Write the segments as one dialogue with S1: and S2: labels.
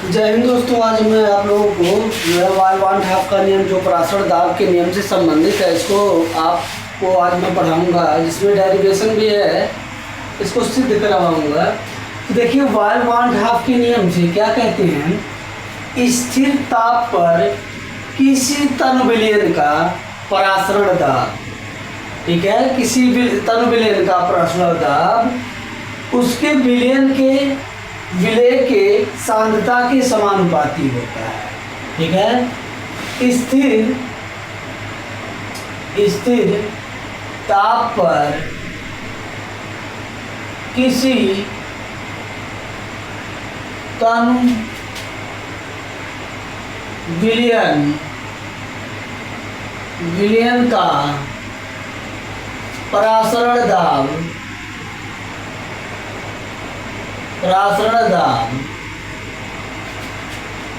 S1: जय हिंद दोस्तों। आज मैं आप लोगों को मेरा वाल वान हाफ का नियम जो पराशर दाब के नियम से संबंधित है, इसको आपको आज मैं पढ़ाऊंगा, जिसमें डेरिवेशन भी है, इसको सिद्ध करवाऊंगा। तो देखिए, वाल वान हाफ के नियम से क्या कहते हैं, स्थिर ताप पर किसी तन विलयन का परासरण दाब, ठीक है, किसी भी तन विलयन का परासरण दाब उसके विलयन के विलय के सांद्रता के समानुपाती होता है। ठीक है, स्थिर ताप पर किसी तन विलयन का परासरण दाब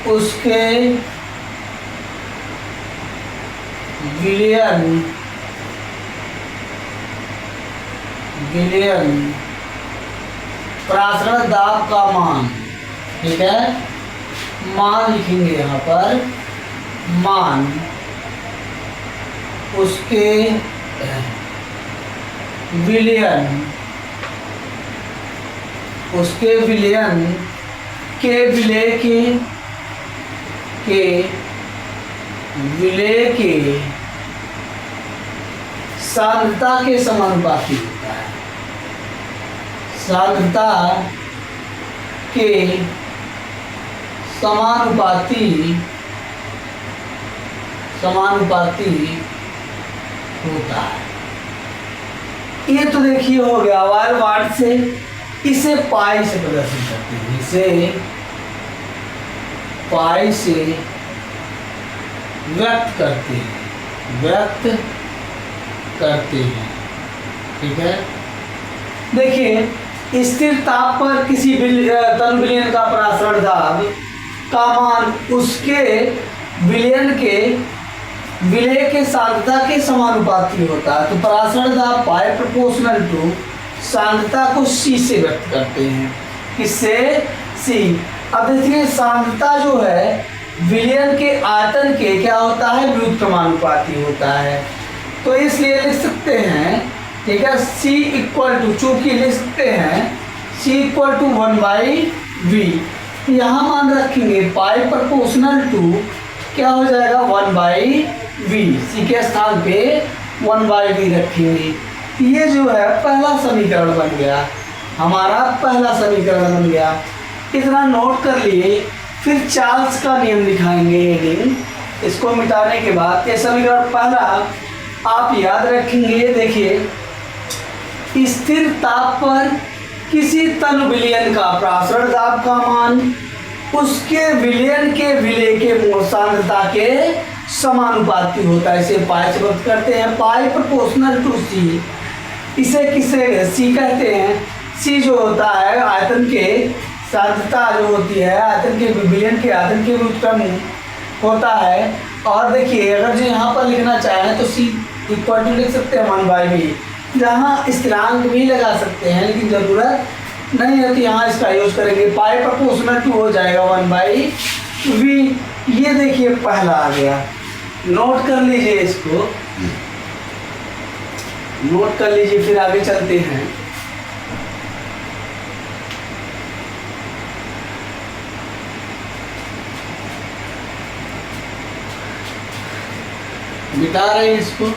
S1: उसके विलयन परासरण दाब का मान, ठीक है, मान लिखेंगे यहाँ पर, मान उसके विलयन के विलय के सांद्रता के समानुपाती होता है। सांद्रता के समानुपाती होता है। ये तो देखिए हो गया वाल वाट से। इसे पाई से प्रदर्शित करते हैं, इसे पाई से व्यक्त करते हैं, ठीक है। देखिए, स्थिर ताप पर किसी तन विलयन का परासरण दाब का मान उसके विलयन के विलय के सांद्रता के समानुपाती होता है। तो परासरण दाब पाई प्रोपोर्शनल टू सांद्रता को C से व्यक्त करते हैं। किससे? C। अब देखिए, सांद्रता जो है विलयन के आयतन के क्या होता है, व्युत्क्रमानुपाती होता है। तो इसलिए लिख सकते हैं, ठीक है, C इक्वल टू, चूंकि लिख सकते हैं C इक्वल टू 1/V। यहाँ मान रखेंगे पाई प्रोपोर्शनल टू क्या हो जाएगा, 1/V। C के स्थान पे 1/V रखेंगे। ये जो है पहला समीकरण बन गया, हमारा पहला समीकरण बन गया। इतना नोट कर लिए। फिर चार्ल्स का नियम दिखाएंगे हेडिंग, इसको मिटाने के बाद। ये समीकरण पहला आप याद रखेंगे। देखिए, स्थिर ताप पर किसी तन विलयन का परासरण दाब का मान उसके विलयन के विलय के सांद्रता के समानुपाती होता है। इसे पाई से व्यक्त करते हैं, पाई प्रोपोर्शनल टू C। इसे किसे C कहते हैं? C जो होता है आयतन के सांद्रता जो होती है आयतन के विलयन के आयतन के व्युत्क्रम होता है। और देखिए, अगर जो यहाँ पर लिखना चाहें तो C इक्वल टू लिख सकते हैं 1/V। जहाँ स्थिरांक भी लगा सकते हैं, लेकिन ज़रूरत नहीं है तो यहाँ इसका यूज़ करेंगे। पाई प्रोपोर्शनल टू हो जाएगा 1/V। ये देखिए पहला आ गया, नोट कर लीजिए, इसको नोट कर लीजिए। फिर आगे चलते हैं। मिटा रहे हैं इसको।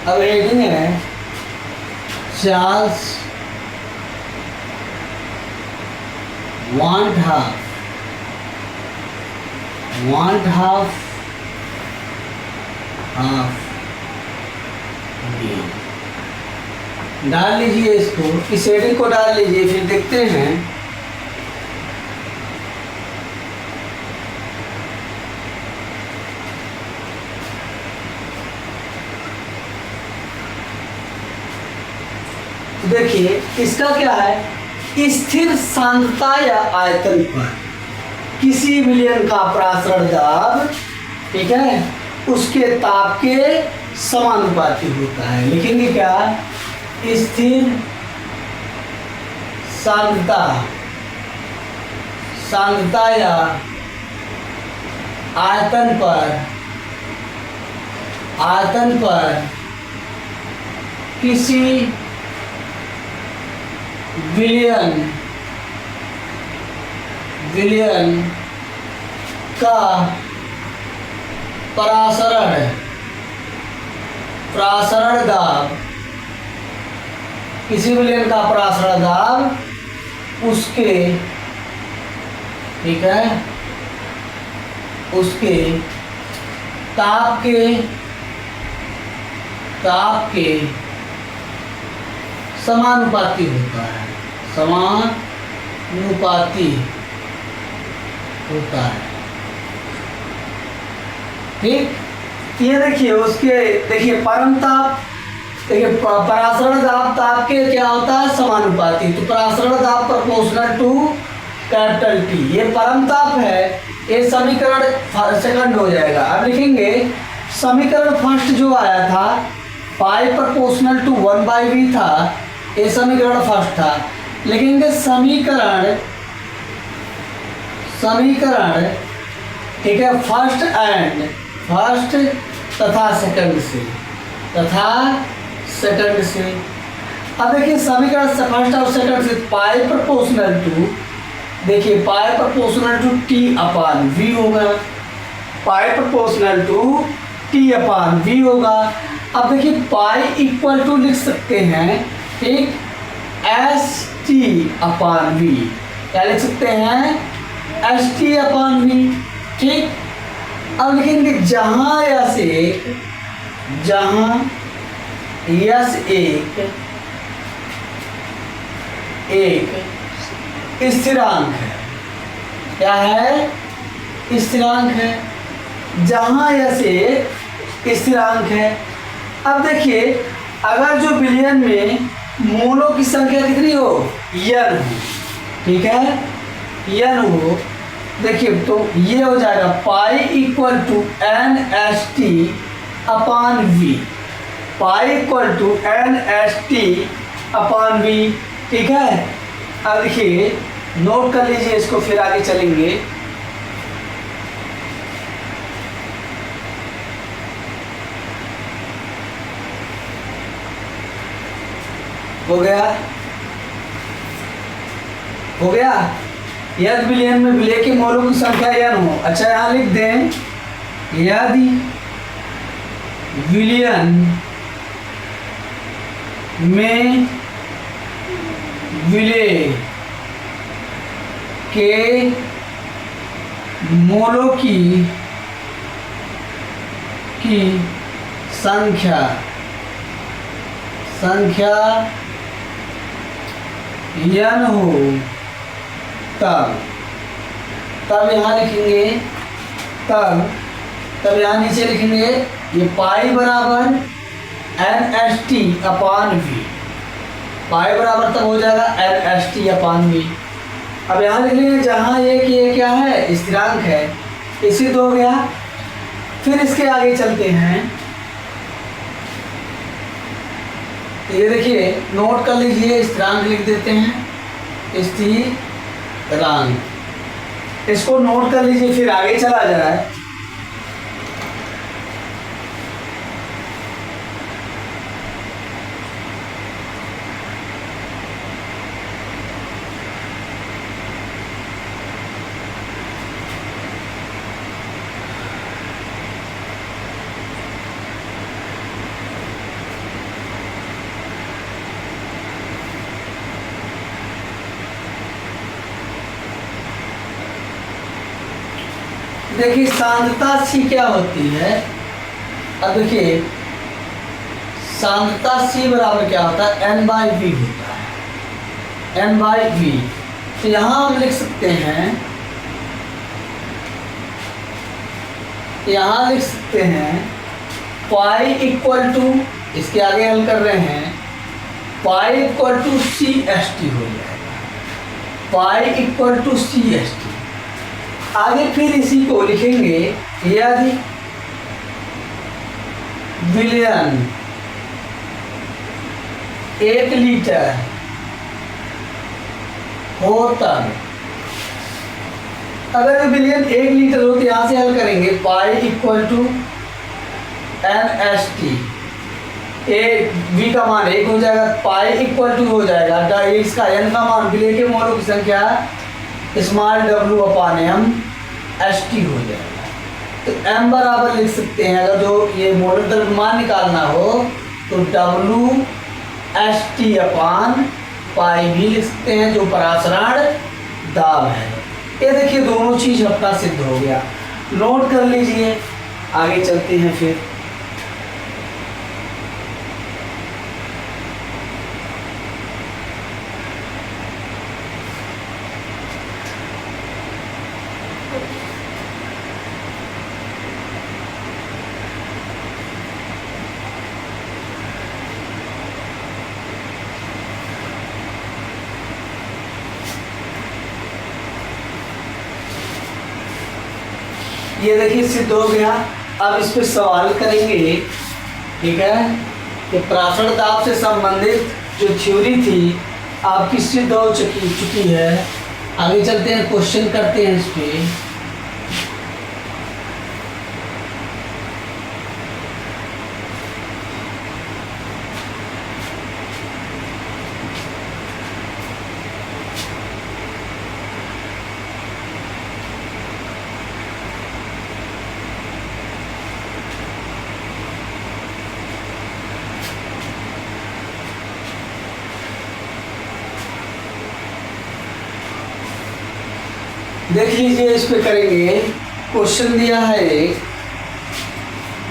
S1: अब हेडिंग है चार्ल्स वांट हाफ डाल लीजिए इसको, इस हेडिंग को डाल लीजिए। फिर देखते हैं देखिए इसका क्या है, स्थिर सांद्रता या आयतन पर किसी विलयन का प्रासरण दाब, ठीक है, उसके ताप के समानुपाती होता है। लिखेंगे क्या, स्थिर सांद्रता या आयतन पर किसी विलयन का प्रासरण दाब, किसी विलयन का प्रासरण दाब उसके, ठीक है, उसके ताप के समानुपाती होता है, समानुपाती होता है। ठीक, ये देखिए उसके, देखिए परम ताप, देखिए परासरण दाब ताप के क्या होता है, समानुपाती। तो परासरण दाब प्रोपोर्शनल टू कैपिटल T, ये परम ताप है। ये समीकरण सेकंड हो जाएगा। अब लिखेंगे समीकरण फर्स्ट जो आया था पाई प्रोपोर्शनल टू 1/v था, ये समीकरण फर्स्ट था। लिखेंगे समीकरण, ठीक है, फर्स्ट तथा सेकंड से। अब देखिए समीकरण फर्स्ट और सेकंड से पाई प्रोपोर्शनल टू, देखिए पाई प्रोपोर्शनल टू T/V होगा, पाई प्रोपोर्शनल टू T/V होगा। अब देखिए पाई इक्वल टू लिख सकते हैं, ठीक, ST/V, क्या लिख सकते हैं, ST/V, ठीक। अब लिखेंगे जहां यस एक स्थिरांक है, क्या है, स्थिरांक है, जहां यस एक स्थिरांक है। अब देखिए अगर जो विलयन में मोलों की संख्या कितनी हो, n हो, ठीक है, n हो, देखिए तो ये हो जाएगा pi equal to NST/V, pi equal to NST/V, ठीक है। अब देखिए नोट कर लीजिए इसको, फिर आगे चलेंगे। हो गया। यदि विलयन में विलय के मोलों की संख्या n हो, अच्छा यहाँ लिख दें, यदि विलयन में विलय के मोलों की संख्या n हो, तब यहाँ लिखेंगे, तब यहाँ नीचे लिखेंगे ये पाई बराबर NST/V, पाई बराबर तब हो जाएगा NST/V। अब यहाँ लिख लेंगे जहाँ ये क्या है, स्थिरांक है, इसी तो हो गया। फिर इसके आगे चलते हैं, ये देखिए नोट कर लीजिए, स्थिरांक लिख देते हैं, स्थिरांक, इसको नोट कर लीजिए, फिर आगे चला जाए। देखिए सांद्रता C क्या होती है। अब देखिए सांद्रता C बराबर क्या होता है, N/V होता है, N/V। तो यहाँ हम लिख सकते हैं, पाई इक्वल टू, इसके आगे हल कर रहे हैं, pi equal to C S T हो जाएगा, pi equal to C S T. आगे फिर इसी को लिखेंगे, यदि विलयन 1 लीटर हो तब, अगर विलयन 1 लीटर हो तो यहाँ से हल करेंगे, pi equal to N S T, A V का मान 1 हो जाएगा, पाई इक्वल टू हो जाएगा इसका एन का मान, विलय के मोलों की संख्या स्मॉल डब्ल्यू अपान एम एस टी हो जाएगा। तो एम बराबर लिख सकते हैं, अगर जो ये मोलर द्रव्यमान निकालना हो तो डब्ल्यू एस टी अपान पाई भी लिख सकते हैं, जो परासरण दाब है। ये देखिए दोनों चीज अपना सिद्ध हो गया, नोट कर लीजिए। आगे चलते हैं फिर। ये देखिए सिद्ध हो गया। अब इस पे सवाल करेंगे, ठीक है, कि परासरण दाब से संबंधित जो थ्योरी थी आपकी सिद्ध हो चुकी है। आगे चलते हैं, क्वेश्चन करते हैं इस पे। देख लीजिए, इस पे करेंगे। क्वेश्चन दिया है एक,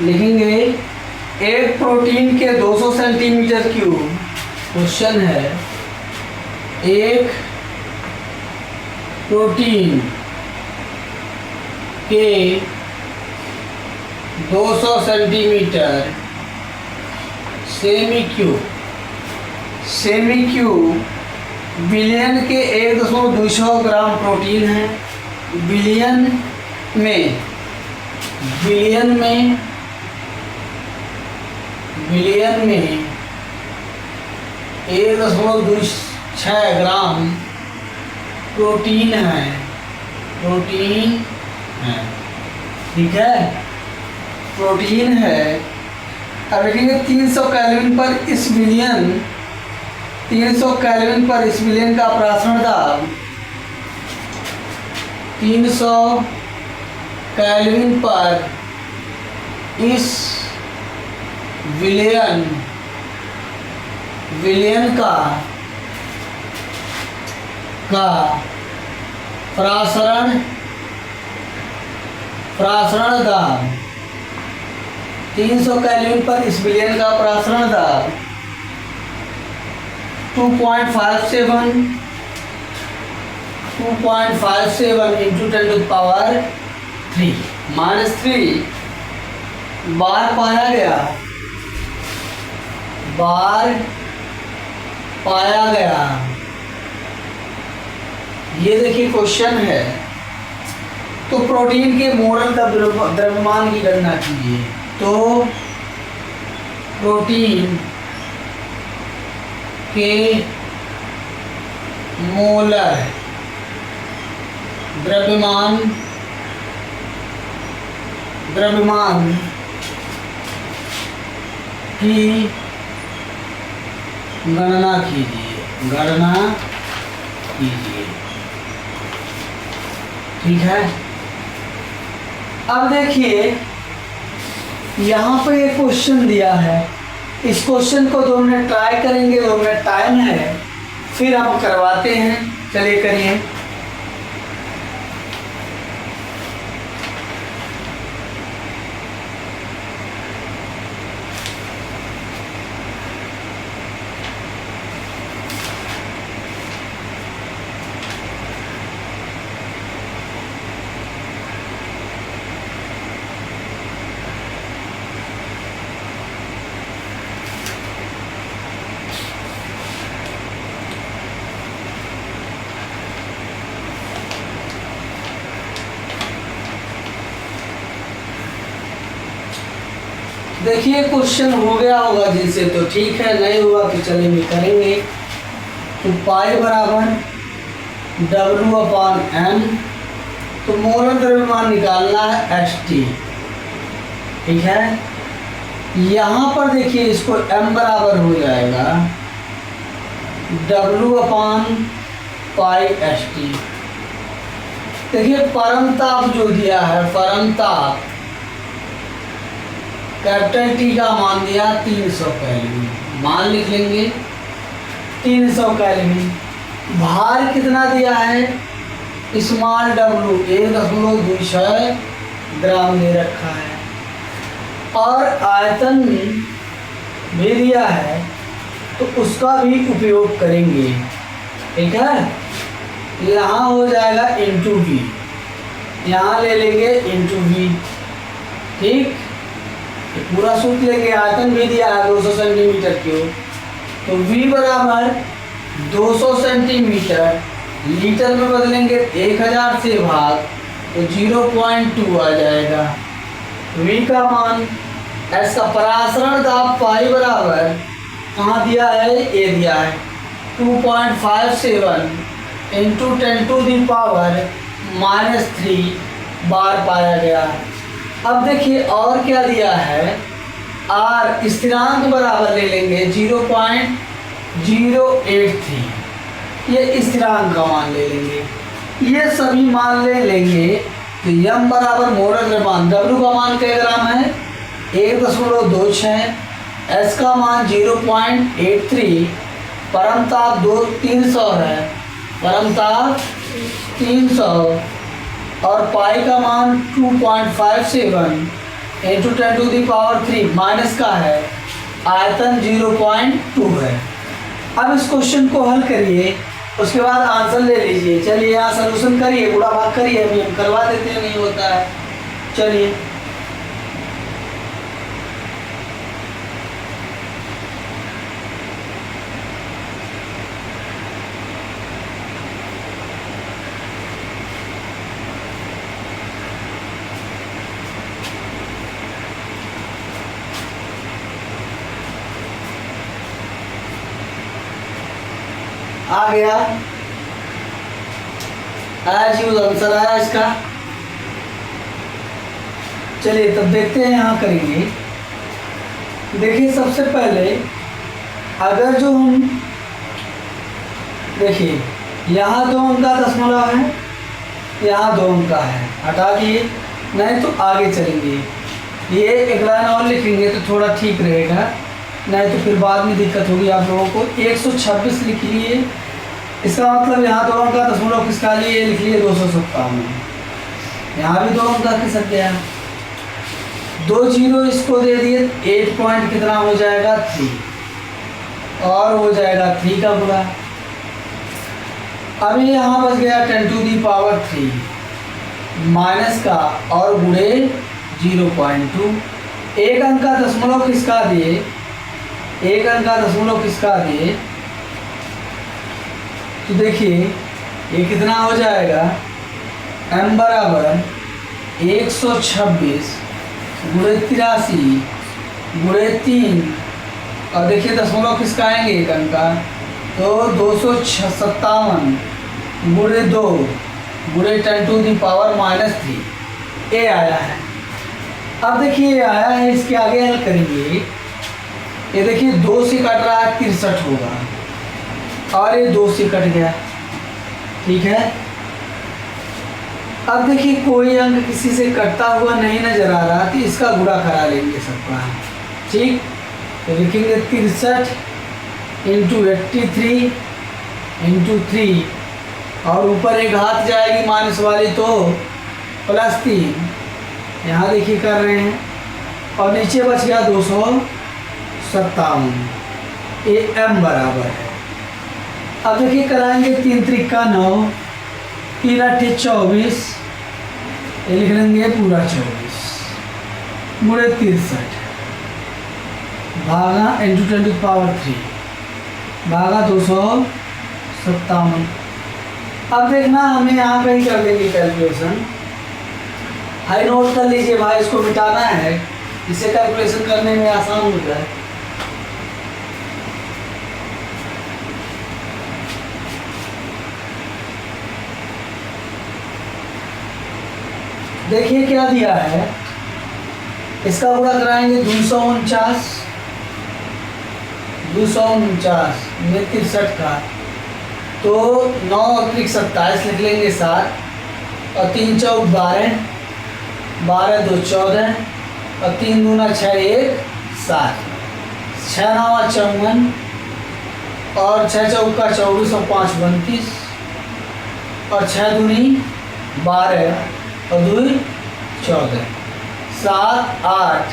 S1: लिखेंगे एक प्रोटीन के 200 सेंटीमीटर क्यूब। क्वेश्चन है एक प्रोटीन के 200 सेंटीमीटर सेमी क्यूब विलियन के 1.2 ग्राम प्रोटीन है। विलियन में 1.26 ग्राम प्रोटीन है, ठीक है, प्रोटीन है। अब लिखेंगे 300 केल्विन पर इस विलियन 300 केल्विन पर इस विलियन का परासरण दाब 300 केल्विन पर इस विलियन का परासरण दाब 300 केल्विन पर इस विलियन का परासरण दाब 2.57 into 10 to the power 3 बार पाया गया। ये देखिए क्वेश्चन है। तो प्रोटीन के मोलर द्रव्यमान की गणना कीजिए। तो प्रोटीन के मोलर द्रव्यमान की गणना कीजिए, ठीक है। अब देखिए यहाँ पे एक क्वेश्चन दिया है। इस क्वेश्चन को 2 मिनट ट्राई करेंगे, 2 मिनट टाइम है, फिर हम करवाते हैं। चलिए करिए। देखिए क्वेश्चन हो गया होगा जिनसे तो ठीक है, नहीं हुआ तो चलेंगे करेंगे। तो पाई बराबर W/m, तो मोलर द्रव्यमान निकालना है HT, ठीक है। यहाँ पर देखिए इसको m बराबर हो जाएगा W/πHT। देखिए परम ताप जो दिया है, परम ताप कैपिटल T का मान दिया 300 केल्विन, मान लिख लेंगे 300 केल्विन। भार कितना दिया है, स्मॉल w 1.26 ग्राम दे रखा है, और आयतन भी दिया है तो उसका भी उपयोग करेंगे, ठीक है। यहाँ हो जाएगा इंटू v, यहाँ ले लेंगे इंटू v, ठीक। पूरा सूत्र लेंगे, आयतन भी दिया है 200 सेंटीमीटर क्यूब, तो v बराबर 200 सेंटीमीटर लीटर में बदलेंगे 1000 से भाग, तो 0.2 आ जाएगा। v का मान, s का परासरण दाब पाई बराबर कहाँ दिया है, ये दिया है 2.57 इंटू 10⁻³ बार पाया गया। अब देखिए और क्या दिया है, r स्थिरांक बराबर ले लेंगे 0.083, ये स्थिरांक का मान ले लेंगे। ये सभी मान ले लेंगे तो m बराबर मोलर द्रव्यमान, w का मान क्या ग्राम है 1.26, s का मान 0.83, परम ताप 300 है, परम ताप 300, और पाई का मान 2.57 इंटू 10⁻³ माइनस का है, आयतन 0.2 है। अब इस क्वेश्चन को हल करिए, उसके बाद आंसर ले लीजिए। चलिए यहाँ सलूशन करिए, गुणा भाग करिए, अभी हम करवा देते हैं, नहीं होता है। चलिए आ गया, एज यूज आंसर आया इसका। चलिए तब देखते हैं, यहाँ करेंगे। देखिए सबसे पहले अगर जो हम देखिए यहाँ 2 अंक का दशमलव है, यहाँ 2 अंक का है, हटा दिए, नहीं तो आगे चलेंगे। ये एक लाइन और लिखेंगे तो थोड़ा ठीक रहेगा, नहीं तो फिर बाद में दिक्कत होगी आप लोगों को। 126 लिख लिए, इसका मतलब यहाँ 2 अंक का दशमलव किसका लिए लिख लिए 257, यहाँ भी 2 अंक का खिसक गया, 2 जीरो इसको दे दिए, 8 पॉइंट कितना हो जाएगा 3, और हो जाएगा 3 का गुणा। अभी यहाँ बच गया 10⁻³ माइनस का और गुणे 0.2। एक अंक का दशमलव किसका दिए, एक अंक का दशमलव किसका दिए, तो देखिए ये कितना हो जाएगा, m बराबर 126 गुणे 83 गुणे 3, और देखिए दशमलव किसका आएंगे एक अंक का, तो 257 गुणे 2 गुणे 10⁻³ ये आया है। अब देखिए ये आया है, इसके आगे हल करेंगे। ये देखिए 2 से कट रहा है 63 होगा, और ये 2 से कट गया, ठीक है। अब देखिए कोई अंक किसी से कटता हुआ नहीं नजर आ रहा, तो इसका गुणा करा लेंगे सबका, ठीक। तो लिखेंगे 63 इंटू 83 इंटू 3, और ऊपर एक हाथ जाएगी माइनस वाली तो +3, यहाँ देखिए कर रहे हैं, और नीचे बच गया 257, ये m बराबर है। अब देखिए कराएंगे 3 त्रिका 9, 3 8 24, ये लिख लेंगे पूरा 24 गुणे 63 भागा इंटू 10⁻³ भागा 257। अब देखना हमें यहाँ कहीं कर लेंगे कैलकुलेशन, हाई नोट कर लीजिए भाई, इसको मिटाना है इसे कैलकुलेशन करने में आसान होता है। देखिए क्या दिया है, इसका गुणा कराएंगे 249 में 63 का, तो 9 अतिरिक्त 27 लिख लेंगे 7 और 3 चौक 12, 12 2 14 और 3 दूना 6 1 7, 6 9 54 और 6 चौका 24 और 5 32 और 6 दूनी 12 और 2 14, 7 8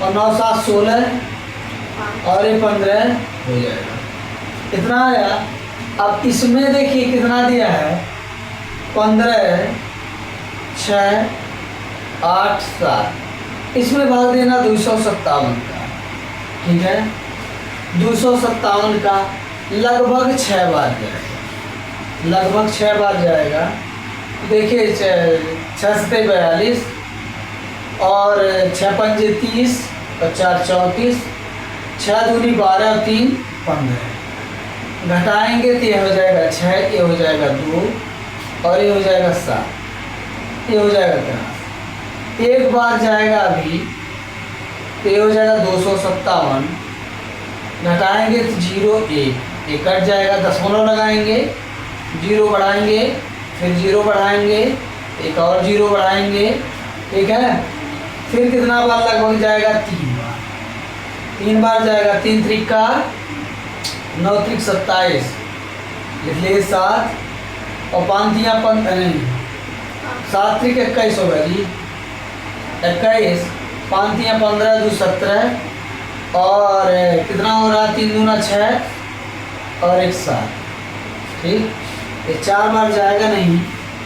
S1: और 9 7 16 और ये 15 हो जाएगा। कितना आया? अब इसमें देखिए कितना दिया है, 15 6 8 7, इसमें भाग देना 257 का, ठीक है। 257 का लगभग 6 बार जाएगा, लगभग 6 बार जाएगा। देखिए 6 से 42 और 6 पंजे 30 और 4 34, 6 दूनी 12 और 3 15, घटाएंगे तो ये हो जाएगा 6, ये हो जाएगा 2 और ये हो जाएगा 7, ये हो जाएगा 13। एक बार जाएगा अभी तो ये हो जाएगा 257, घटाएंगे तो 0 1, ये कट जाएगा, दशमलव लगाएंगे, 0 बढ़ाएंगे, फिर 0 बढ़ाएंगे, एक और 0 बढ़ाएंगे, ठीक है। फिर कितना बार लगभग जाएगा? 3 बार जाएगा। 3 त्रिका 9 त्रिक 27 लिख लिए 7 और 5 दिया 15 नहीं, 7 त्रिक 21 होगा जी, 21, 5 दिया 15 2 17 और कितना हो रहा? 3 दूना 6 और 1 7, ठीक। ये 4 बार जाएगा नहीं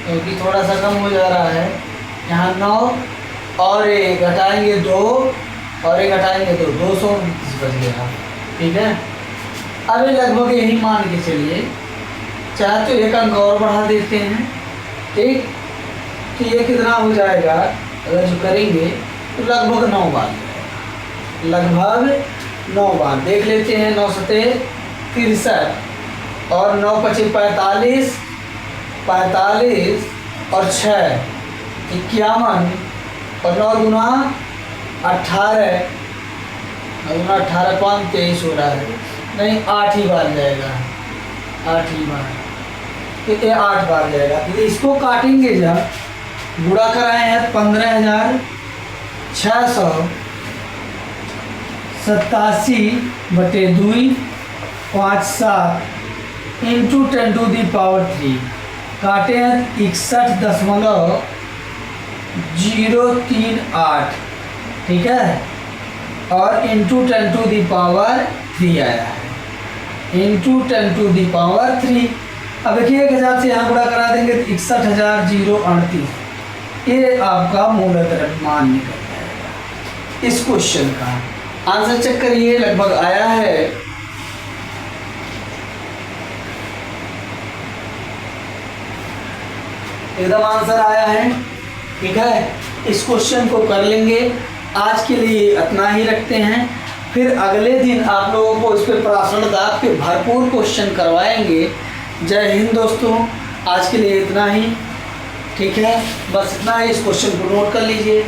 S1: क्योंकि थोड़ा सा कम हो जा रहा है, यहाँ 9 और ये घटाएंगे 2 और ये घटाएंगे तो 229 बच गया, ठीक है। अब लगभग यही मान के चलिए, चाहे तो एक अंक और बढ़ा देते हैं, ठीक। तो ये कितना हो जाएगा अगर जो करेंगे तो लगभग 9 बार जाएगा, लगभग 9 बार। देख लेते हैं, 9 सते 63 और 9 पचे 45, 45 और 6 51 और 9 दूना 18, 18 5 23 हो रहा है, नहीं 8 ही बार जाएगा, 8 ही बार, तो ये 8 बार जाएगा। तो इसको काटेंगे जब, गुणा कराए हैं 15,687/2 5 7 इंटू 10⁻³ काटे हैं 61.038, ठीक है, और इंटू 10⁻³ आया है, इंटू 10⁻³। अब देखिए 1000 से यहाँ गुणा करा देंगे तो 61,038, ये आपका मूलतः मान निकल जाएगा। इस क्वेश्चन का आंसर चेक करिए, लगभग आया है। एकदम आंसर आया है, ठीक है। इस क्वेश्चन को कर लेंगे। आज के लिए इतना ही रखते हैं, फिर अगले दिन आप लोगों को इस पर प्रासरण दाब के भरपूर क्वेश्चन करवाएंगे। जय हिंद दोस्तों, आज के लिए इतना ही, ठीक है। बस इतना ही, इस क्वेश्चन को नोट कर लीजिए।